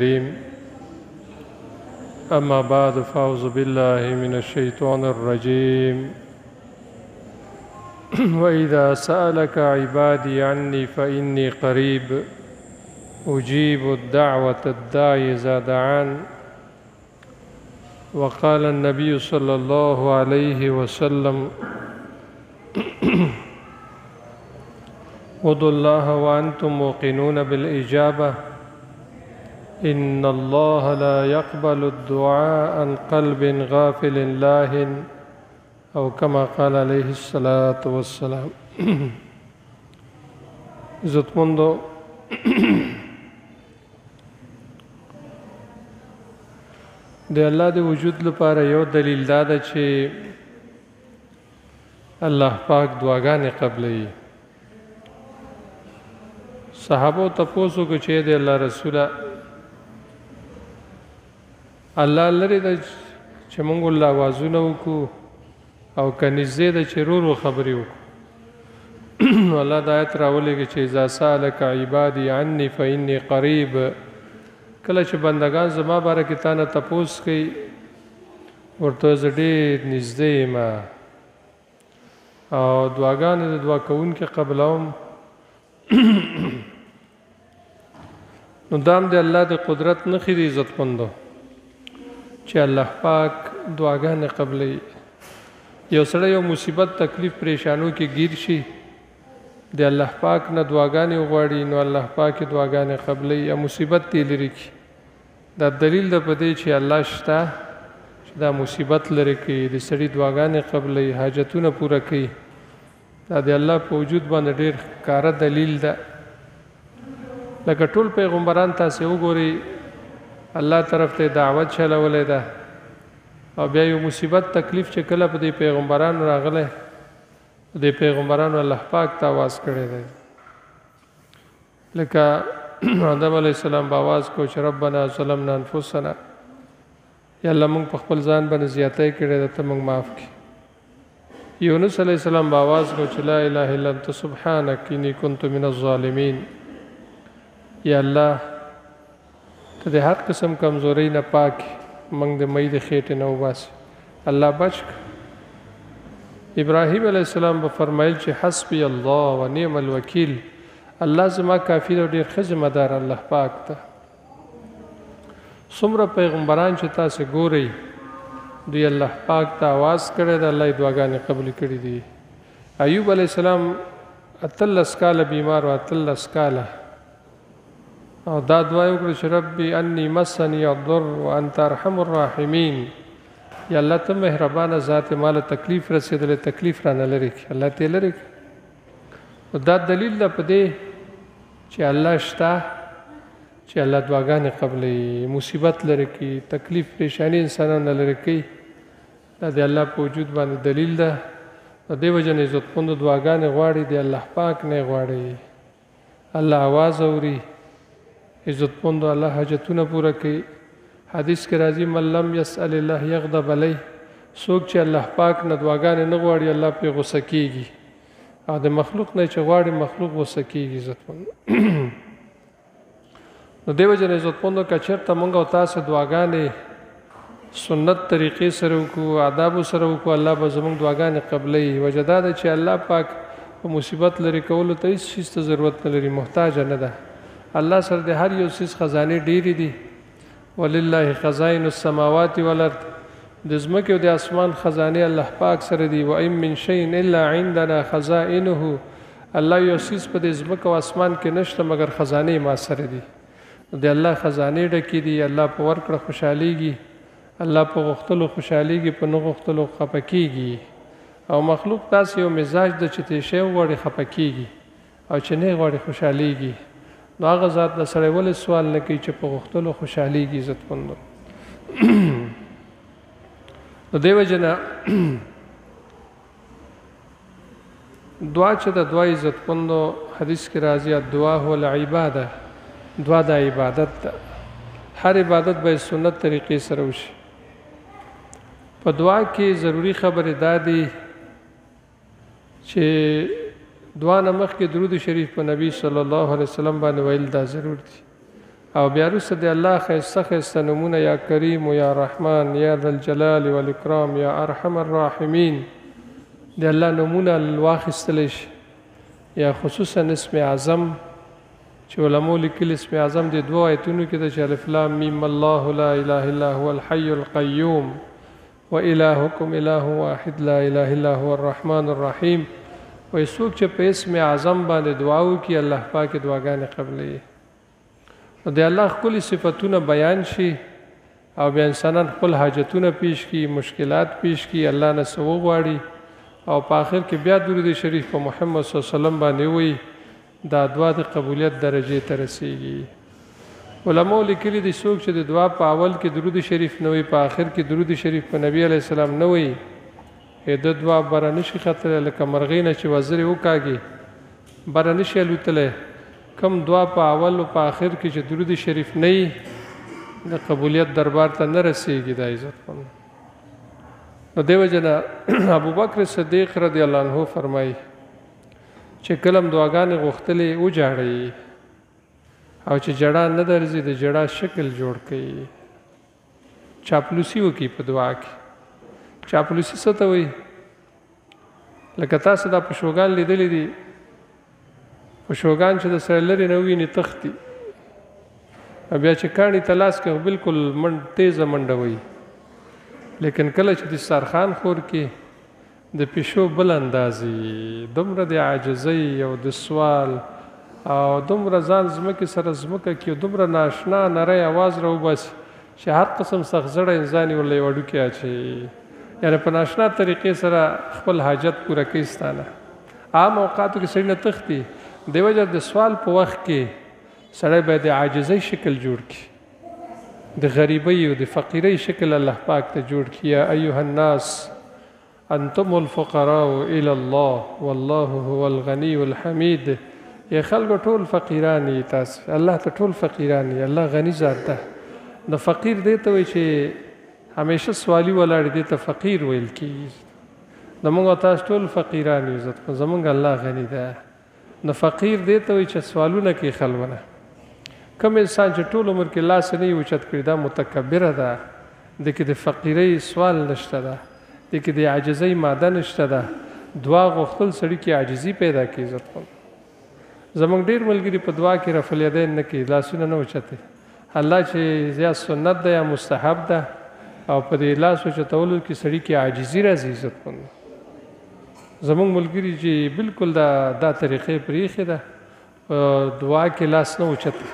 الكريم أما بعد فأعوذ بالله من الشيطان الرجيم وإذا سألك عبادي عني فإني قريب أجيب الدعوة الداعي إذا دعان وقال النبي صلى الله عليه وسلم ادعوا الله وأنتم موقنون بالإجابة إن الله لا يقبل الدعاء عن قلب غافل لاهٍ أو كما قال عليه الصلاة والسلام. عزتمندو د الله د وجود لپاره یو دلیل دا ده چې الله پاک دعاګانې قبلوي. صحابو تپوسو کو چې د الله رسوله الله لري ده چې موږ الله آوازونه وکړو او که نږدې ده چې ورو خبرې وکړو. الله دا آیت راولېږي چې اذا سألک عبادي عني فإني قریب. کله چې بندگان زما باره کې تا نه تپوس کوي ورته زه ډېر نږدې یم او دعاګانې د دعا کوونکي قبلوم. نو دا هم د الله د قدرت نښې دي عزتمندو چې الله پاک دعاګانې قبلوي. یو سړی یو مصیبت تکلیف پریشانو کې گیر شي د الله پاک نه دعاګانې وغواړي نو الله پاک دعاګانې قبلوي یا مصیبت یې لرې کړي. دا دلیل ده په دې چې الله شته چې دا مصیبت لرې کړي د سړي دعاګانې قبلوي حاجتونه پوره کوي. دا د الله په وجود باندې ډېر ښکاره دلیل ده. لکه ټول پیغمبران تاسې وګورئ الله طرف ته دعوت چلولی ده او بیا یو مصیبت تکلیف چې کله په دې پیغمبرانو راغلی د پیغمبرانو الله پاک ته آواز کړی دی. لکه آدم علیه السلام به آواز کو چې ربنا ظلمنا انفسنا، یا الله موږ په خپل ځان باندې زیاتی کړې ده ته موږ معاف کړي. یونس علیه السلام به آواز کو چې لا اله الا انت سبحانک انی کنت من الظالمین. یا الله ته د هر قسم کمزورۍ نه پاک موږ د مۍ د خېټې نه وباسي. الله بچ کړه. ابراهیم علیه السلام به فرمایل چې حسبی الله و نعم الوکیل، الله زما کافي دی او ډېر ښه ذمه دار الله پاک ته. څومره پیغمبران چې تاسې ګورئ دوی الله پاک ته آواز کړی دی، الله یې دعاګانې قبلې کړي دي. ایوب علیه السلام 18 کاله بیمار و 18 کاله او دا دعا یې وکړه چې ربي انی مسنی الضر وانت ارحم الراحمین. یا الله ته مهربانه ذات ماله تکلیف رسېدلی تکلیف رانه لرې کړي، الله ته یې لرې کړي. نو دا دلیل ده په دې چې الله شته چې الله دعاګانې قبلوي، مصیبت لرې کړي، تکلیف پریشانی انسانانو لرې کوي. دا د الله په وجود باندې دلیل ده. د دې وجه نه عزتمندو دعاګانې غواړي د الله پاک نه غواړي. الله آواز اوري. عزتمندو الله حاجتونه پوره کوي. حدیث کې راځي من لم یسأل الله یغضب علیه. څوک چې الله پاک نه دعاګانې نه غواړي الله پرې غوسه کېږي او د مخلوق نه چې غواړي مخلوق غوسه کېږي. عزتمندو نو دې وجه نه عزتمندو که چېرته موږ او تاسې دعاګانې سنت طریقې سره وکړو، آدابو سره وکړو، الله به زموږ دعاګانې قبلوي. وجه دا ده چې الله پاک په مصیبت لرې کولو ته هېڅ شیز ته ضرورت نه لري، محتاجه نه ده. الله سره د هر یو څیز خزانې ډېرې دي. ولله خزائن السماوات والارض. د ځمکې او د اسمان خزانې الله پاک سره دي. وان من شیء الا عندنا خزائنه. الله یو څیز په د ځمکه او اسمان کې نشته مګر خزانې ما سره دي. د الله خزانې ډکې دي. الله په ورکړه خوشحالیږي، الله په غوښتلو خوشحالیږي، په نه غوښتلو خفه کېږي. او مخلوق داسې یو مزاج ده چې ته شی وغواړي خفه کېږي او چې نه غواړي خوشحالیږي. نو هغه ذات له سړی ولې سوال نه کوي چې په غوښتلو خوشحالیږي. عزتمندو نو دې وجه نه دعا چې د دعا عزتمندو حدیث کې راځي الدعا هو العباده. دعا د عبادت ده. هر عبادت باید سنت طریقې سره وشي. په دعا کې ضروری خبرې دا دي چې دعا نه مخکې درود شریف په نبی صلی الله علیه وسلم باندې ویل دا ضرور دي. او بیا وروسته د الله ښایسته ښایسته نومونه یا کریم یا رحمان یا ذا الجلال والاکرام یا ارحم الراحمین د الله نومونه واخیستلی شي، یا خصوصا اسم اعظم چې علماء لیکلي اسم اعظم د دوه آیتونو کې ده چې الف لام میم الله لا اله الا هو الحي القیوم وإلهکم اله واحد لا اله الا هو الرحمن الرحیم. وایي څوک چې په اسم اعظم باندې دعا وکړي الله پاک دعاګانې قبلوي. نو د الله ښکلي صفتونه بیان شي او بیا انسانان خپل حاجتونه پیش کړي، مشکلات پیش کړي، الله نه څه وغواړي او په آخر کې بیا درود شریف په محمد صلی الله علیه وسلم باندې وایي، دا دعا د قبولیت درجې ته رسیږي. علماء لیکلي دي څوک چې د دعا په اول کې درود شریف نه وایي، په آخر کې درود شریف په نبی علیه السلام نه وایي، د دعا بره نشي ختلی، لکه مرغۍ نه چې وزرې وکاږي بره نشي الوتلی. کم دعا په اول او په آخر کې چې درود شریف نه وي د قبولیت دربار ته نه رسیږي. دا عزت مند. نو دې وجه نه ابوبکر صدیق رضی الله عنه فرمایي چې کلم دعاګانې غوښتلې وجاړئ او چې جړه نه درځي د جړه شکل جوړ کړئ. چاپلوسي وکړي په دعا کې. چاپلوسي څه ته وایي؟ لکه تاسو دا پشوګان لیدلی دي، پشوګان چې د سره لرې نه وویني تښتي، بیا چې کاڼي ته لاس کوي بالکل تیزه منډه وایي، لیکن کله چې دسترخوان خور کې د پیشو بل اندازي، دومره د عاجزۍ او د سوال او دومره ځان ځمکې سره ځمکه کې دومره ناشنا نری اواز راوباسي چې هر قسم سخزړه انسان یې ورله یو هډوکې اچوي، یعنې په ناشنا طریقې سره خپل حاجت پوره کوي ستانه. عام اوقاتو کې سړي نه تښتي، دی وجه د سوال په وخت کې سړی باید د عاجزۍ شکل جوړ کړي، د غریبۍ او د فقیرۍ شکل الله پاک ته جوړ کړي. یا ایها الناس انتم الفقراء الى الله والله هو الغني الحمید. یا خلکو ټول فقیران یې، تاسو الله ته ټول فقیران یې، الله غني ذات ده. نو فقیر دی ته وایي چې همیشه سوالي ولاړ دی ته فقیر ویل کېږي. نو موږ تاسو ټول فقیران یو، عزت زموږ الله غني ده. نو فقیر دی ته وایي چې سوالونه کوي خلونه. کوم انسان چې ټول عمر کې لاس نه یې اوچت کړي دا متکبره ده، د کې د فقیرۍ سوال نشته ده، د کې د عاجزۍ ماده نشته ده. دعا غوښتل سړي کې عاجزي پیدا کوي. عزت مند زموږ ډېر ملګري په دعا کې رفع الیدین نه کوي، لاسونه نه اوچتوي. الله چې زیات سنت ده یا مستحب ده او په دې لاس اوچتولو کې سړي کې عاجزي راځي. عزت مند زموږ ملګري چې بالکل دا طریقې پرېښې ده، دعا کې لاس نه اوچتوي.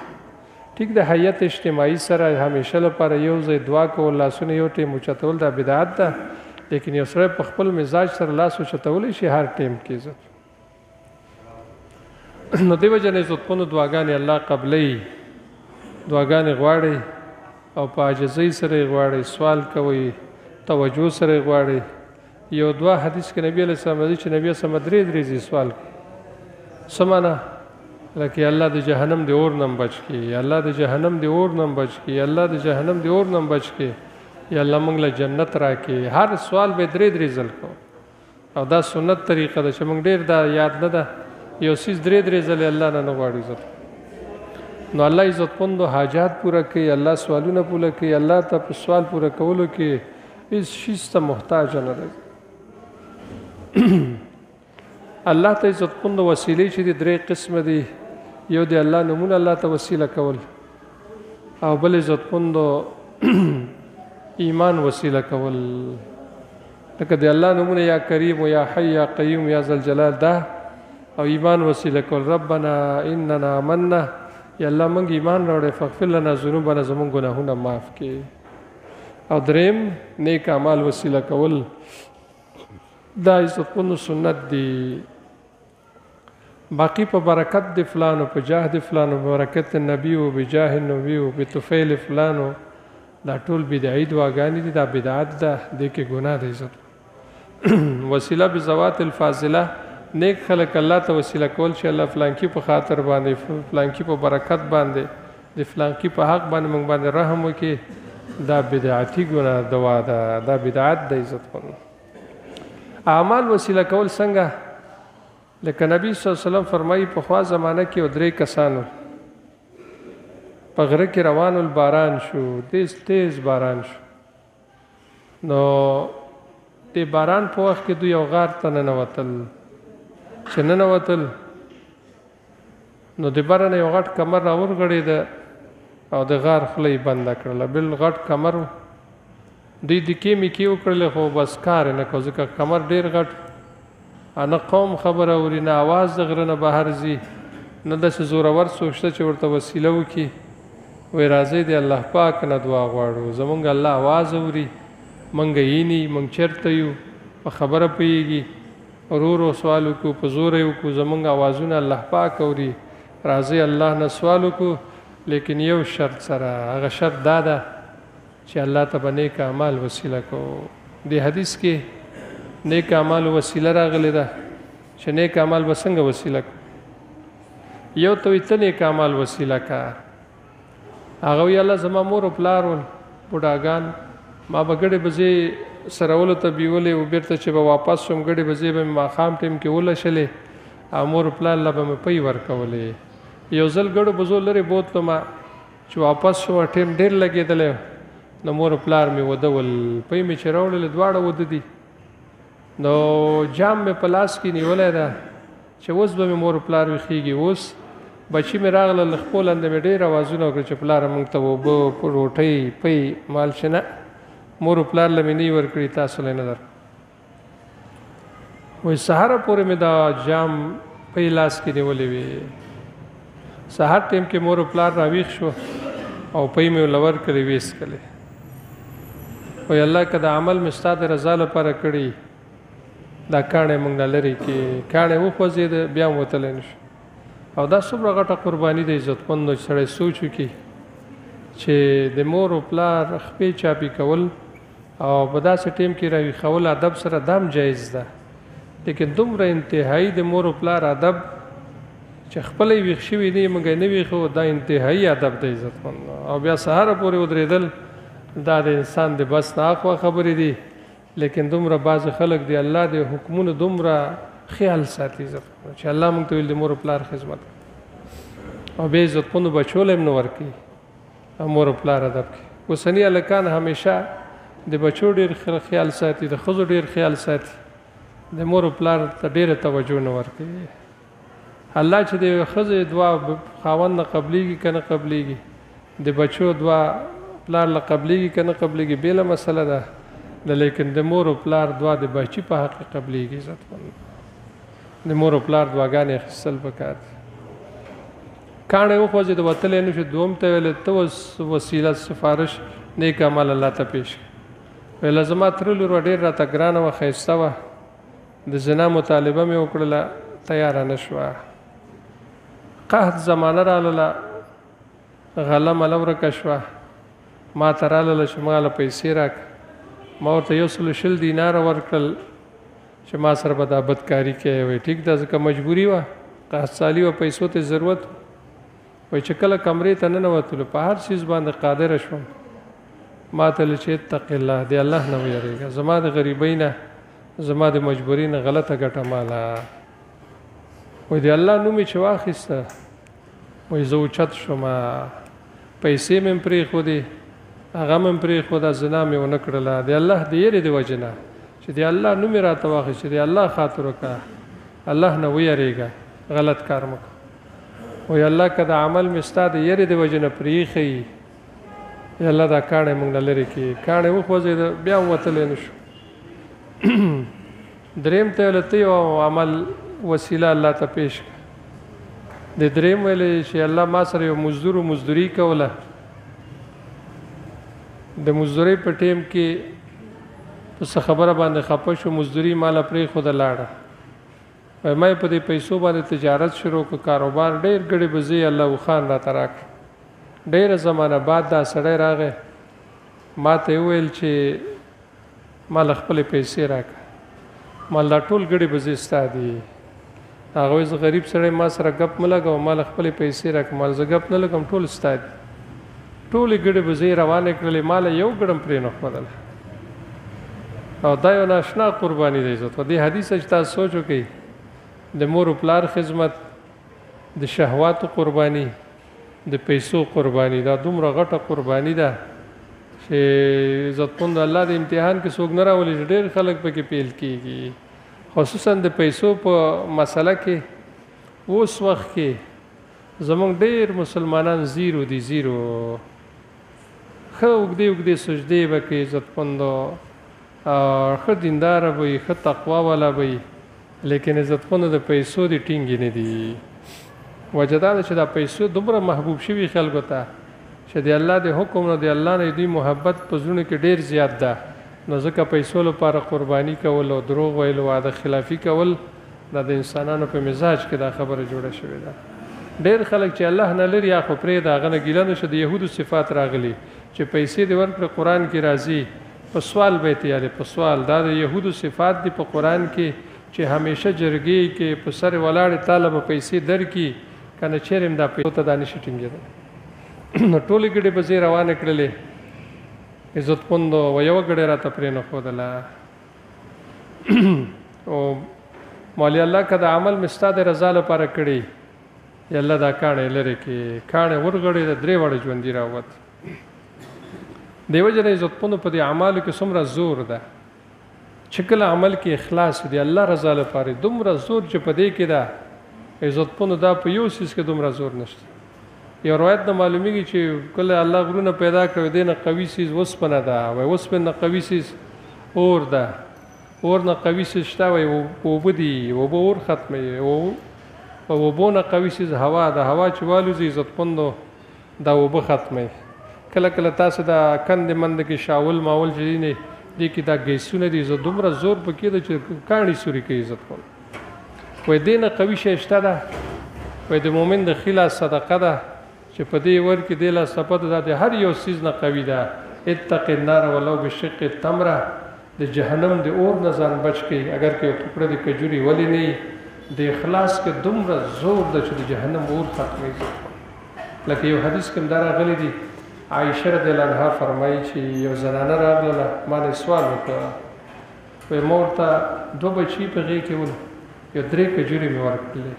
ټیک د حیات اجتماعي سره همیشه لپاره یو ځای دعا کول، لاسونه یو ټیم اوچتول دا بدعت ده، لیکن یو سړی په خپل مزاج سره لاس اوچتولی شي هر ټیم کې. عزت نو دې وجه نه عزتمنو دعاګانې الله قبلوي. دعاګانې غواړئ او په عاجزۍ سره یې غواړئ، سوال کوئ، توجه سره یې غواړئ. یو دعا حدیث کې نبی علیه السلام راځي چې نبی اسلام درې ځې سوال کوي. څه معنا؟ لکه الله د جهنم د اور نم بچ کړي، الله د جهنم د اور نم بچ کړي، الله د جهنم د اور نم بچ کړي، یا الله موږ له جنت راکړي. هر سوال به درې ځل کوو او دا سنت طریقه ده چې موږ ډېر دا یاد نه ده، یو څیز درې ځلې الله نه غواړو. عزت نو الله عزتمندو حاجات پوره کوي، الله سوالونه پوره کوي. الله ته په سوال پوره کولو کې هېڅ شیز ته محتاج نه دی. الله ته عزتمندو وسیلې چې دي درې قسمه دي. یو د الله نومونه الله ته وسیله کول، او بل عزتمندو ایمان وسیله کول، لکه د الله نومونه یا کریم و یا حی یا قیوم یا ذل جلال ده، او ایمان وسیله کول ربنا اننا آمنا، یا الله موږ ایمان راوړی فاغفر لنا ذنوبنا، زموږ ګناهونه معاف کړي. او دریم نیک اعمال وسیله کول، دا عزتمندو سنت دی. باقی په برکت د فلانو، په جاه د فلانو، برکت نبی او بجاه النبی او بطفیل فلانو، دا ټول بدعي دعاګانې دي، دا بدعت ده، دې کې ګناه ده. عزت وسیله بذوات الفاضله، نیک خلق الله ته وسیله کول چې الله فلانکی په خاطر باندې، فلانکی په برکت باندې، د فلانکی په حق باندې موږ باندې رحم وکړي، دا بدعتي ګناه دوا ده، دا بدعت ده. عزت مند اعمال وسیله کول څنګه؟ لکه نبی صلی الله علیه وسلم فرمایي پخوا زمانه کې درې کسانو، په غره کې روان الباران شو، تیز باران شو. نو د باران په وخت کې دوی یو غار ته ننوتل. چې ننوتل نو د بره نه یو غټ کمر راورغړېده او د غار خوله یې بنده کړله. بل غټ کمر و. دوی د کې میکې وکړلې خو بس کار یې نه کړو ځکه کمر ډېر غټ. نه قوم خبره اوري، نه اواز د غره نه بهر ځي، نه داسې زورور څوک شته چې ورته وسیله وکړي. وایي راځئ د الله پاک نه دعا غواړو، زمونږ الله اواز اوري، مونږ ییني، مونږ چېرته یو په خبره پوهېږي. ورو ورو سوال وکړو، په زوره یې وکړو، زمونږ اوازونه الله پاک اوري. راځئ الله نه سوال وکړو، لیکن یو شرط سره. هغه شرط دا ده چې الله ته به نیک اعمال وسیله کوو. د حدیث کې نیک اعمال وسیله راغلی ده چې نیک اعمال به څنګه وسیله کوو. یو ته وایي ته نیک اعمال وسیله که. هغه وایي الله زما مور او پلار ول بوډاګان، ما به ګډې بځې سرولو ته بیولې او بېرته چې به واپس شم ګډې بځې به مې ماښام ټیم کې ولشلې او مور پلار له به مې پۍ ورکولې. یو ځل ګډو بزو لرې بوتلم چې واپس شو ټیم ډېر لګېدلی، نو مور پلار مې وده ول، پۍ مې چې راوړلې دواړه وده دي. نو جام مې په لاس کې نیولی ده چې اوس به مې مور پلار ویښېږي. اوس بچي مې راغله له خپو لاندې مې ډېر اوازونه وکړه چې پلاره موږ ته اوبه روټۍ پۍ مال چې نه مور پلار له مې نه یې ورکړي، تاسو له نه در. وایي سهاره پورې مې دا جام پۍ لاس کې نیولې وې. سهار ټیم کې مور پلار راویښ شو او پۍ مې ورله ورکړې ویسکلې. وایي الله که دا عمل مې ستا د رضا لپاره کړي، دا کاڼی موږ نه لرې کې. کاڼی وخوځېده بیا هم وتلی نه شو. او دا څومره غټه قرباني ده عزتمندو چې سړی سوچ وکړي چې د مور او پلار خپې چاپي کول او په داسې ټیم کې راویښول ادب سره دام جایز ده، لیکن دومره انتهایی د مور او پلار ادب چې خپله یې ویښ شوي دي موږ یې نه ویښو، دا انتهایی ادب دی عزتمندو. او بیا سهاره پورې ودرېدل دا د انسان د بس نه اخوا خبرې دي، لیکن دومره بعضې خلک دی الله د حکمونو دومره خیال ساتي چې الله موږ ته ویل د مور او پلار خدمت او بیا عزتمندو بچو له هم نه ورکوي او مور او پلار ادب کوي. اوسني هلکان همیشه د بچو ډېر خیال ساتي، د ښځو ډېر خیال ساتي، د مور او پلار ته ډېره توجه نه ورکوي. الله چې د ښځې دعا خاوند نه قبلیږي که نه قبلیږي، د بچو دعا پلار له قبلیږي که نه قبلیږي بېله مسله ده، لیکن د مور او پلار دعا د بچي په حق کې قبلیږي. عزتمندو د مور او پلار دعاګانې اخیستل پکار دي. کاڼی وخوځېد وتلی نه شو، دوم ته ویل ته وسیله سفارش نیک عمل الله ته پیش کړه. ویله زما تره لور ډېر راته ګرانه وه، ښایسته وه، د زنا مطالبه مې وکړله، تیاره نه شوه. قحط زمانه راغله، غله مله ورکه شوه، ما ته راغله چې ما له پیسې راکړه. ما ورته 120 دیناره ورکړل چې ما سره به دا بدکاري کوي. وایي ټیک ده، ځکه مجبوري وه، قحط سالي وه، پیسو ته ضرورت. وایي چې کله کمرې ته ننوتلو په هر چیز باندې قادره شوم، ما ته ویل چې اتق الله، د الله نه ویرېږه، زما د غریبۍ نه زما د مجبورۍ نه غلطه ګټه ماله. وایي د الله نوم یې چې واخیسته، وایي زه اوچت شوم، پیسې مې هم پرېښودې، هغه مې هم پرېښوده، زنا مې ونه کړله، د الله د یېرې د وجې نه چې د الله نوم یې راته واخیست، چې د الله خاطر وکړه، الله نه ویرېږه، غلط کار مه کوه. وایي الله که دا عمل مې ستا د یېرې د وجې نه پرېښیي، الله دا کاڼی موږ نه لرې کړي. کاڼی وخوځېده بیا هم وتلی نه شو. دریم ته ویله ته یو عمل وسیله الله ته پیش کړه. د دریم ویلې چې الله ما سره یو مزدور مزدوري کوله، د مزدورۍ په ټیم کې په څه خبره باندې خفه شو، مزدوري ماله پرېښوده لاړه. وایي ما په دې پیسو باندې تجارت شروع کړ، کاروبار ډېر ګړې بځې الله خان راته راکړ. ډېره زمانه بعد دا سړی راغی، ما ته یې وویل چې ما له خپلې پیسې راکړه، ما دا ټول ګړې بځې ستا دي. هغه وایي زه غریب سړی، ما سره ګپ مه لګوه، ما له خپلې پیسې راکړه. ما زه ګپ نه لګوم، ټول ستا دي. ټولې ګړې بځې روانې کړلې، ما له یو ګړم پرې نه ښودله. او دا یو ناشنا قرباني دی. عزت په دې حدیث چې تاسو سوچ وکړئ، د مور و پلار خدمت، د شهواتو قرباني، د پیسو قرباني دا دومره غټه قرباني ده چې عزتمند الله د امتحان کې څوک نه راولي چې ډېر خلک پکې پیل کېږي خصوصا د پیسو په مسله کې اوس وخت کې زمونږ ډېر مسلمانان زیرو دي زیرو ښه اوږدې اوږدې سجدې به کوي عزتمندو ښه دینداره به وي ښه تقوا والا به وي لیکن عزتمندو د پیسو د ټینګې نه دي وجه دا ده چې دا پیسو دومره محبوب شوي خلکو ته چې د الله د حکم نه د الله نه دوی محبت په زړونو کې ډېر زیات ده نو ځکه پیسو لپاره قرباني کول او دروغ ویل او وعده خلافي کول دا د انسانانو په مزاج کې دا خبره جوړه شوې ده ډېر خلک چې الله نه لري یا خو پرې د هغه نه ګیله نشه د یهودو صفات راغلي چې پیسې دې ورکړه قرآن کې راځي په سوال به تیارې په سوال دا د یهودو صفات دي په قرآن کې چې همیشه جرګې کې په سر ولاړې تاله به پیسې درکړي که نه چیرې هم دا پیسو ته دا نشي ټینګېدلی نو ټولې ګډې به زه روانې کړلې عزتمندو و یوه ګډۍ راته پرې نه ښودله او مولوي الله که د عمل مې ستا د رضا لپاره کړی یا الله دا کاڼی لرې کړې کاڼی ورغړې د درې واړه ژوندي راووت دې وجې نه عزتمندو په دې اعمالو کې څومره زور ده چې کله عمل کې اخلاص دی الله رضا لپاره دومره زور چې په دې کې ده عزتمندو دا په یو څیز کې دومره زور نشته یو روایت نه معلومیږي چې کله الله غرونه پیدا کړو دې نه قوي څیز وسپنه ده وایي اوسپنه نه قوي څیز اور ده اور نه قوي څیز شته وایي اوبه دي اوبه اور ختموي او اوبو نه قوي څیز هوا ده هوا چې والوځي عزتمندو دا اوبه ختموي کله کله تاسو دا کندې منده کې شاول ماول چې دي نه دې کې دا ګیسونه دي زه دومره زور پکې ده چې کاڼي سوري کوي عزتمندو وایي دې نه قوي شی شته ده وایي د مؤمن د ښي لاس صدقه ده چې په دې ورکې دې لاس صفت ده د هر یو څیز نه قوي ده اتق النار ولو بشق التمره د جهنم د اور نه ځان بچ کړي اگر که یو ټوکړه د کجوري ولې نه د اخلاص کې دومره زور ده چې د جهنم اور ختموي لکه یو حدیث کې هم دا راغلی دی عایشه رضی الله عنها فرمایي چې یو زنانه راغله ما نه سوال وکړه وایي ما ورته دوه بچي په غېږ کې ول یو درې کجورې مې ورکړلې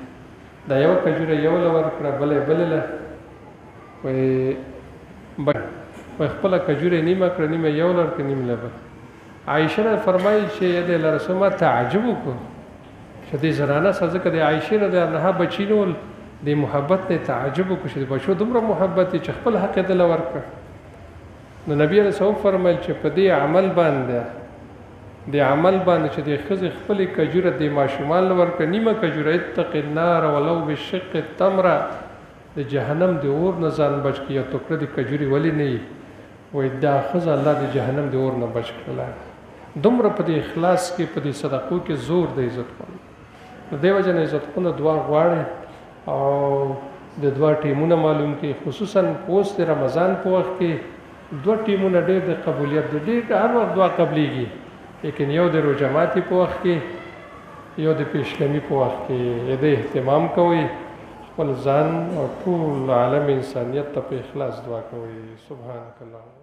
دا یوه کجوره یو له ورکړه بله یې بله له وایي خپله کجوره نیمه کړه نیمه یو له ورکړه نیمه له بله عایشه نه فرمایي چې د الله رسول ما تعجب وکړو چې دې زنانه سره ځکه د عایشې رضی الله عنها بچي نه ول د محبت نه تعجب وکړو چې د بچو دومره محبت دی چې خپل حق یې دله ورکړه نو نبي علیه السلام فرمایل چې په دې عمل باندې د عمل باندې چې د ښځې خپلې کجوره د ماشومان له ورکړه نیمه کجوره اتق النار ولو بشق التمره د جهنم د اور نه ځان بچ کړي یو ټوکړه د کجوري ولې نه وي وایي دا ښځه الله د جهنم د اور نه بچ کړله دومره په دې اخلاص کې په دې صدقو کې زور د عزتمندو نو دې وجه نه عزتمندو دعا غواړي او د دوه ټیمونه معلوم کړي خصوصا اوس د رمضان په وخت کې دوه ټیمونه ډېر د قبولیت دی ډېر هر وخت دعا قبلیږي لیکن یو د روژه ماتي په وخت کې یو د پیشلمي په وخت کې د اهتمام کوئ خپل ځان او ټول عالم انسانیت ته په اخلاص دعا کوئ سبحانک اللهم